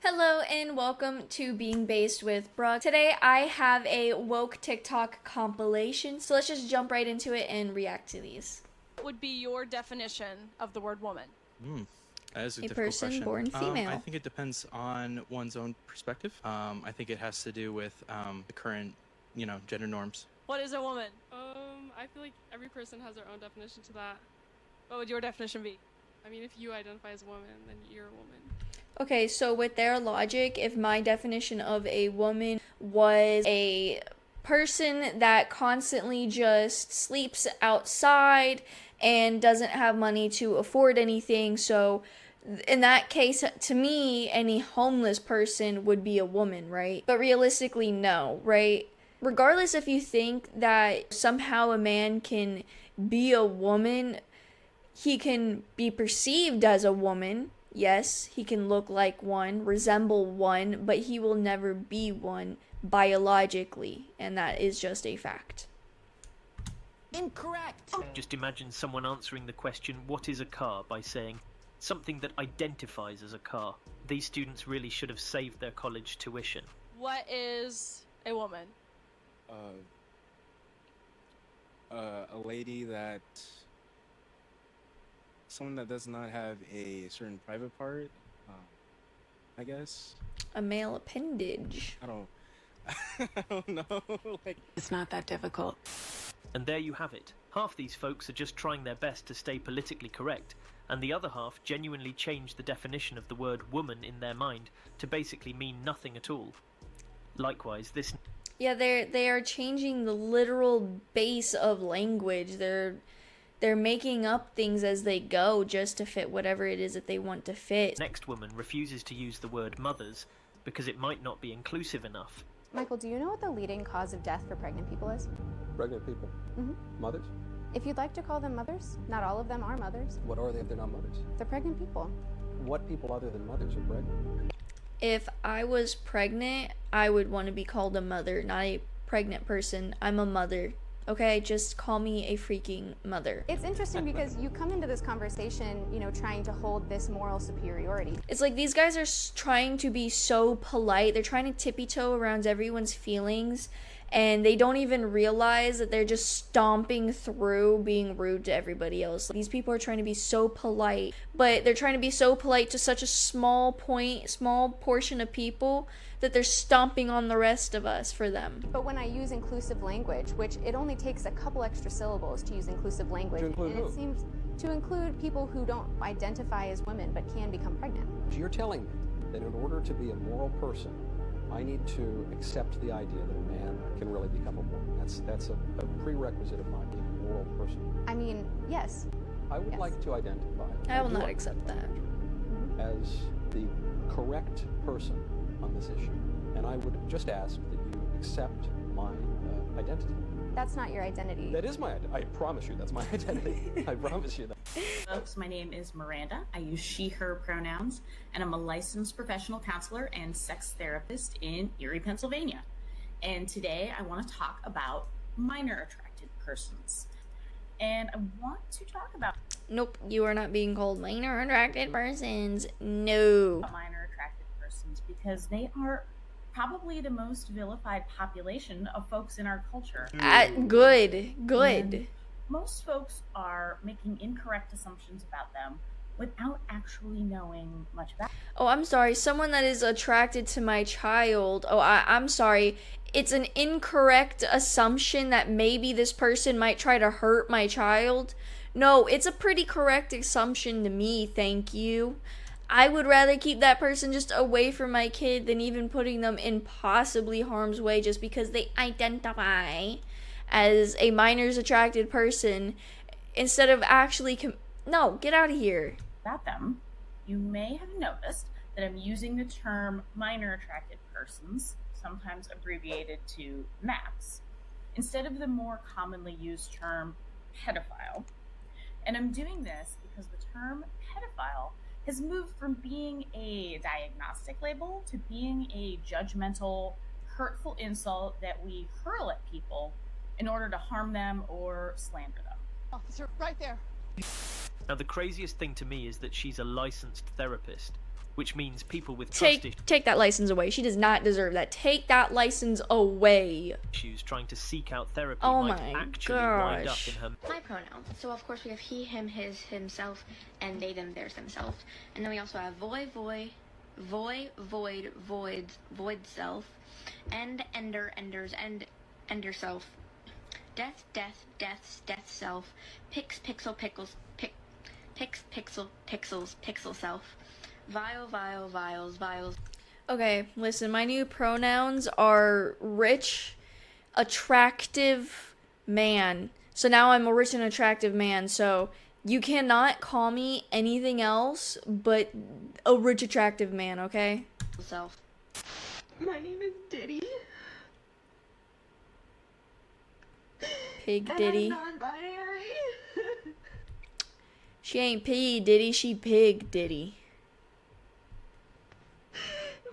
Hello and welcome to Being Based with Brooke. Today I have a woke TikTok compilation, so let's just jump right into it and react to these. What would be your definition of the word woman? That is a A difficult person question. born female. I think it depends on one's own perspective. I think it has to do with the current, gender norms. What is a woman? I feel like every person has their own definition to that. What would your definition be? I mean, if you identify as a woman, then you're a woman. Okay, so with their logic, if my definition of a woman was a person that constantly just sleeps outside and doesn't have money to afford anything, so in that case, to me, any homeless person would be a woman, right? But realistically, no, right? Regardless if you think that somehow a man can be a woman, he can be perceived as a woman. Yes, he can look like one, resemble one, but he will never be one biologically, and that is just a fact. Incorrect! Just imagine someone answering the question, what is a car, by saying, something that identifies as a car. These students really should have saved their college tuition. What is a woman? A lady that... Someone that does not have a certain private part, I guess. A male appendage. I don't know. It's not that difficult. And there you have it. Half these folks are just trying their best to stay politically correct, and the other half genuinely changed the definition of the word woman in their mind to basically mean nothing at all. Likewise, this... Yeah, they are changing the literal base of language. They're making up things as they go just to fit whatever it is that they want to fit. next woman refuses to use the word mothers because it might not be inclusive enough. Michael, do you know what the leading cause of death for pregnant people is? Pregnant people? Mothers? If you'd like to call them mothers, not all of them are mothers. What are they if they're not mothers? They're pregnant people. What people other than mothers are pregnant? If I was pregnant, I would want to be called a mother, not a pregnant person. I'm a mother. Okay, just call me a freaking mother. It's interesting because you come into this conversation, trying to hold this moral superiority. It's like these guys are trying to be so polite. They're trying to tippy-toe around everyone's feelings, and they don't even realize that they're just stomping through being rude to everybody else. These people are trying to be so polite, but they're trying to be so polite to such a small portion of people that they're stomping on the rest of us for them. But when I use inclusive language, which it only takes a couple extra syllables to use inclusive language, To include and who? it seems to include people who don't identify as women but can become pregnant. So you're telling me that in order to be a moral person, I need to accept the idea that a man can really become a woman. That's a prerequisite of my being a moral person. I mean, yes. I would Yes. like to identify. I will do not accept that. As the correct person on this issue. And I would just ask that you accept my identity. That's not your identity. That is my identity. I promise you that's my identity. I promise you that. Folks, my name is Miranda. I use she, her pronouns, and I'm a licensed professional counselor and sex therapist in Erie, Pennsylvania. And today I want to talk about minor attracted persons. And I want to talk about Nope, you are not being called minor attracted persons. No. minor attracted persons because they are probably the most vilified population of folks in our culture. Good. And most folks are making incorrect assumptions about them without actually knowing much about them. Oh, I'm sorry. Someone that is attracted to my child. Oh, I'm sorry. It's an incorrect assumption that maybe this person might try to hurt my child. No, it's a pretty correct assumption to me, thank you. I would rather keep that person just away from my kid than even putting them in possibly harm's way just because they identify as a minor's attracted person instead of actually no, get out of here. About them, you may have noticed that I'm using the term minor attracted persons, sometimes abbreviated to MAPS, instead of the more commonly used term pedophile. And I'm doing this because the term pedophile has moved from being a diagnostic label to being a judgmental, hurtful insult that we hurl at people in order to harm them or slander them. Officer, right there. Now the craziest thing to me is that she's a licensed therapist, which means people with trust Take that license away. She does not deserve that. Take that license away. issues trying to seek out therapy Oh might my actually wind up gosh. in her My pronouns. So of course we have he, him, his, himself, and they, them, theirs, themselves. And then we also have void, void self, end, ender, enders, ender self, death, deaths, death self, pixel, pixel self, vials. Okay, listen, my new pronouns are rich, attractive man. So now I'm a rich and attractive man, so you cannot call me anything else but a rich, attractive man, okay? Self. My name is Diddy. Pig Diddy. And I'm non-binary. She ain't P Diddy, she Pig Diddy.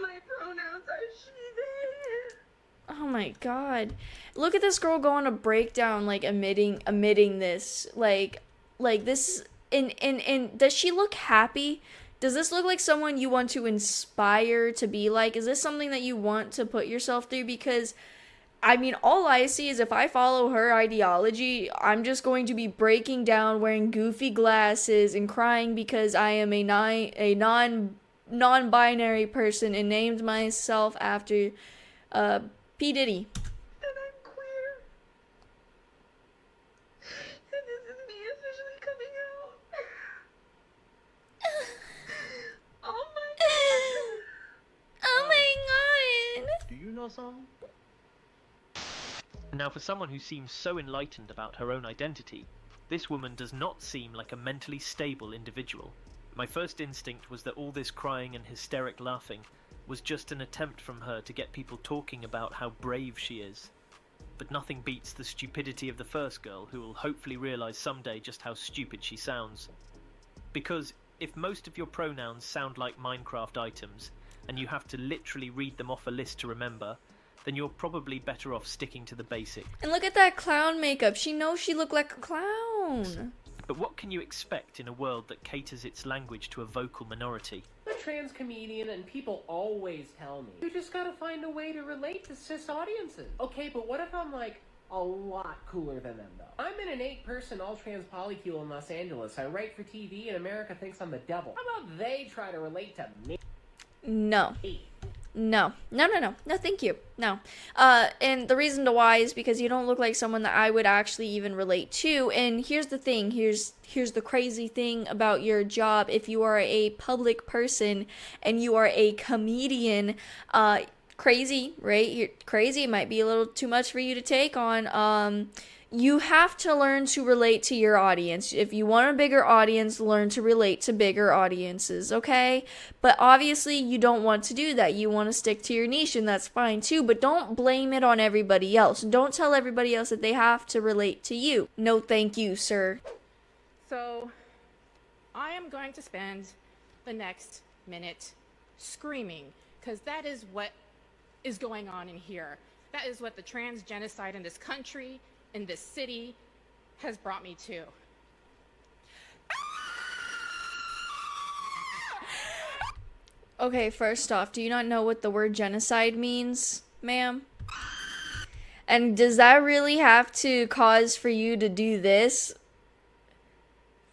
My pronouns are she, they. Oh my god. Look at this girl go on a breakdown, like, admitting this. Like this, and does she look happy? Does this look like someone you want to inspire to be like? Is this something that you want to put yourself through? Because, I mean, all I see is if I follow her ideology, I'm just going to be breaking down, wearing goofy glasses, and crying because I am a non-binary person and named myself after P. Diddy. And I'm queer. And this is me officially coming out. Oh my god. Oh my god. Do you know something? Now, for someone who seems so enlightened about her own identity, this woman does not seem like a mentally stable individual. My first instinct was that all this crying and hysteric laughing was just an attempt from her to get people talking about how brave she is. But nothing beats the stupidity of the first girl, who will hopefully realize someday just how stupid she sounds. Because if most of your pronouns sound like Minecraft items, and you have to literally read them off a list to remember, then you're probably better off sticking to the basics. And look at that clown makeup. She knows she looked like a clown. But what can you expect in a world that caters its language to a vocal minority? I'm a trans comedian, and people always tell me, you just gotta find a way to relate to cis audiences. Okay, but what if I'm like a lot cooler than them, though? I'm in an 8-person all-trans polycule in Los Angeles. I write for TV, and America thinks I'm the devil. How about they try to relate to me? No. No, thank you. No. And the reason to why is because you don't look like someone that I would actually even relate to. And here's the thing, here's the crazy thing about your job. If you are a public person and you are a comedian, crazy, right? You're crazy. It might be a little too much for you to take on. You have to learn to relate to your audience. If you want a bigger audience, learn to relate to bigger audiences, okay? But obviously, you don't want to do that. You want to stick to your niche, and that's fine too. But don't blame it on everybody else. Don't tell everybody else that they have to relate to you. No, thank you, sir. So, I am going to spend the next minute screaming, because that is what is going on in here. That is what the trans genocide in this country, in this city, has brought me to. Okay, first off, do you not know what the word genocide means, ma'am? And does that really have to cause for you to do this?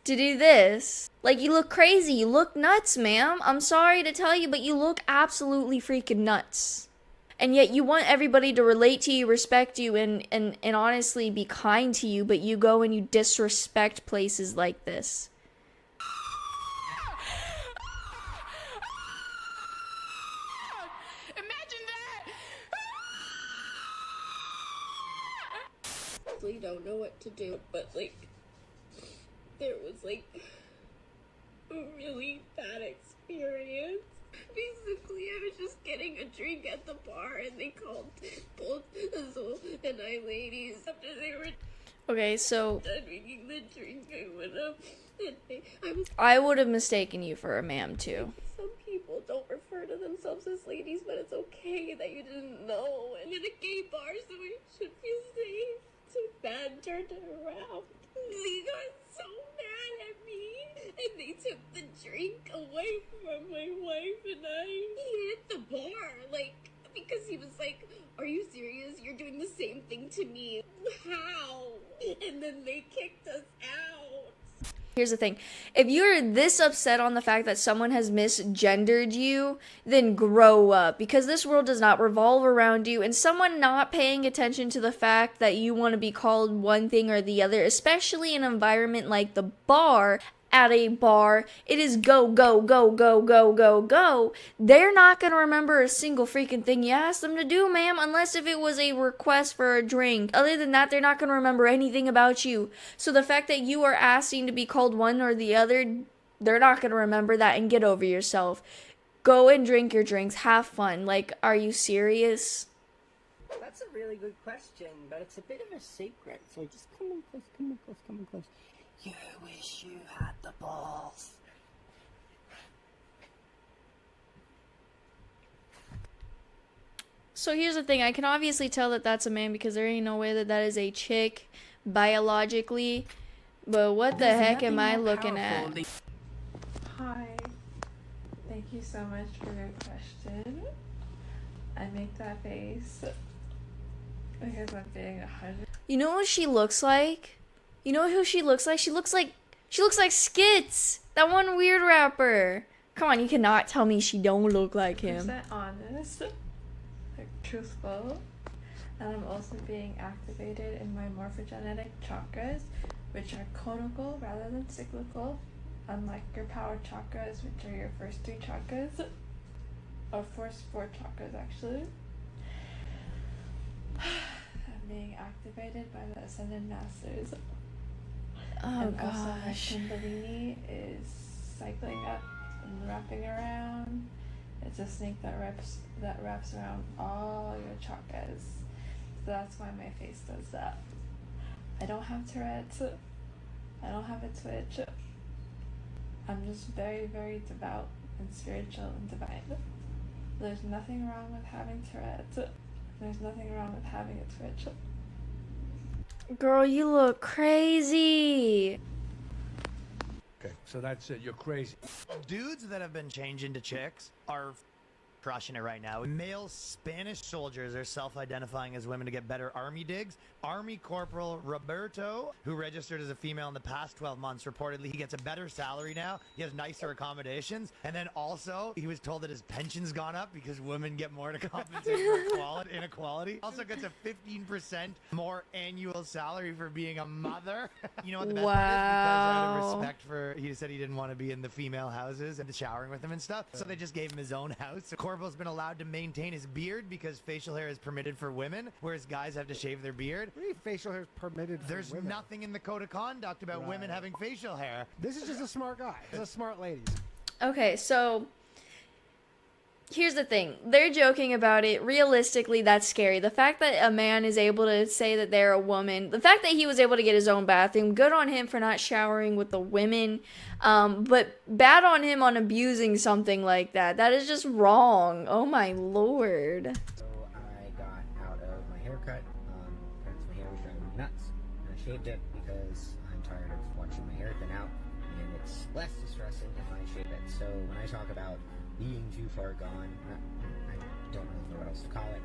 To do this? Like, you look crazy. You look nuts, ma'am. I'm sorry to tell you, but you look absolutely freaking nuts. And yet you want everybody to relate to you, respect you, and honestly be kind to you, but you go and you disrespect places like this. Imagine that! I don't know what to do, but there was a really bad experience. Basically, I was just getting a drink at the bar, and they called both Azul and I ladies. After they were Okay, so done drinking the drink, I went up, and I would have mistaken you for a ma'am too. Some people don't refer to themselves as ladies, but it's okay that you didn't know. And in a gay bar, so we should feel safe. So bad turned it around. They got so mad at me, and they took the drink away from my wife and I. He hit the bar, like, because he was like, "Are you serious? You're doing the same thing to me. How?" And then they kicked us out. Here's the thing. If you're this upset on the fact that someone has misgendered you, then grow up, because this world does not revolve around you, and someone not paying attention to the fact that you want to be called one thing or the other, especially in an environment like the bar. At a bar, it is go, go, go, go, go, go, go. They're not going to remember a single freaking thing you asked them to do, ma'am, unless if it was a request for a drink. Other than that, they're not going to remember anything about you. So the fact that you are asking to be called one or the other, they're not going to remember that, and get over yourself. Go and drink your drinks. Have fun. Like, are you serious? That's a really good question, but it's a bit of a secret, so just come in close, come in close, come in close. You wish you had the balls. So here's the thing. I can obviously tell that that's a man because there ain't no way that that is a chick biologically. But what the heck am I looking at? Hi. Thank you so much for your question. I make that face because I'm being 100. You know what she looks like? You know who she looks like? She looks like Skits, that one weird rapper. Come on, you cannot tell me she don't look like him. 100% honest, like truthful, and I'm also being activated in my morphogenetic chakras, which are conical rather than cyclical, unlike your power chakras, which are your first 3 chakras, or first 4 chakras actually. I'm being activated by the Ascended Masters. Oh and also my gosh. Kundalini is cycling up and wrapping around. It's a snake that wraps around all your chakras. So that's why my face does that. I don't have Tourette's. I don't have a twitch. I'm just very, very devout and spiritual and divine. There's nothing wrong with having Tourette's. There's nothing wrong with having a twitch. Girl, you look crazy. Okay, so that's it. You're crazy. Dudes that have been changed into chicks are crushing it right now. Male Spanish soldiers are self-identifying as women to get better army digs. Army Corporal Roberto, who registered as a female in the past 12 months, reportedly he gets a better salary now. He has nicer accommodations. And then also, he was told that his pension's gone up because women get more to compensate for inequality. Also gets a 15% more annual salary for being a mother. You know what the best part is? Because out of respect for, he said he didn't want to be in the female houses and showering with them and stuff. So they just gave him his own house. So Corporal's been allowed to maintain his beard because facial hair is permitted for women, whereas guys have to shave their beard. What do you mean facial hair is permitted for There's women? nothing in the code of conduct about women having facial hair. This is just a smart guy. This is smart ladies. Okay, so here's the thing. They're joking about it. Realistically, that's scary. The fact that a man is able to say that they're a woman, the fact that he was able to get his own bathroom, good on him for not showering with the women, but bad on him on abusing something like that. That is just wrong. Oh my lord. So I got out of my haircut, because my hair was driving me nuts, and I shaved it because I'm tired of watching my hair thin out, and it's less distressing if I shave it. So when I talk about being too far gone, I don't really know what else to call it.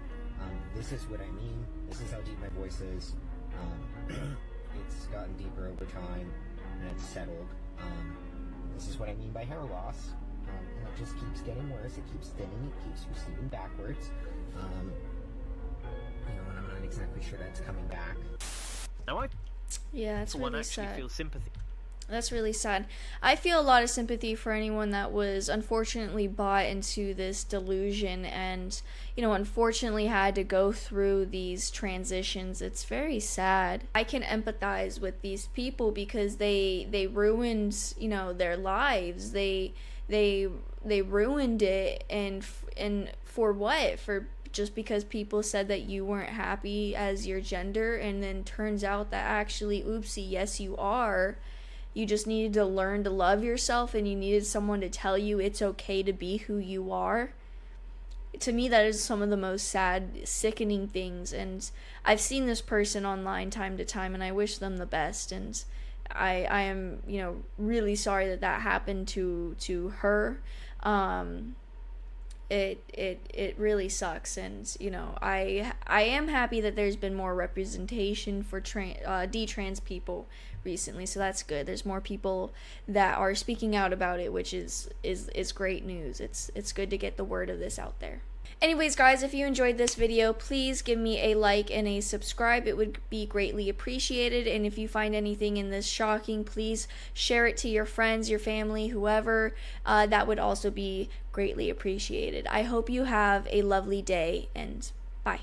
This is what I mean. This is how deep my voice is. It's gotten deeper over time, and it's settled. This is what I mean by hair loss. And it just keeps getting worse. It keeps thinning. It keeps receding backwards. And I'm not exactly sure that's coming back. Now Yeah, that's for one really actually sad. feel sympathy. That's really sad. I feel a lot of sympathy for anyone that was unfortunately bought into this delusion and, unfortunately had to go through these transitions. It's very sad. I can empathize with these people because they ruined, their lives. They ruined it, and for what? For just because people said that you weren't happy as your gender, and then turns out that actually, oopsie, yes you are. You just needed to learn to love yourself, and you needed someone to tell you it's okay to be who you are. To me, that is some of the most sad, sickening things, and I've seen this person online time to time, and I wish them the best, and I am, you know, really sorry that that happened to her. It really sucks, and you know, I am happy that there's been more representation for D-trans people recently, so that's good. There's more people that are speaking out about it, which is great news. It's good to get the word of this out there. Anyways, guys, if you enjoyed this video, please give me a like and a subscribe. It would be greatly appreciated. And if you find anything in this shocking, please share it to your friends, your family, whoever. That would also be greatly appreciated. I hope you have a lovely day, and bye.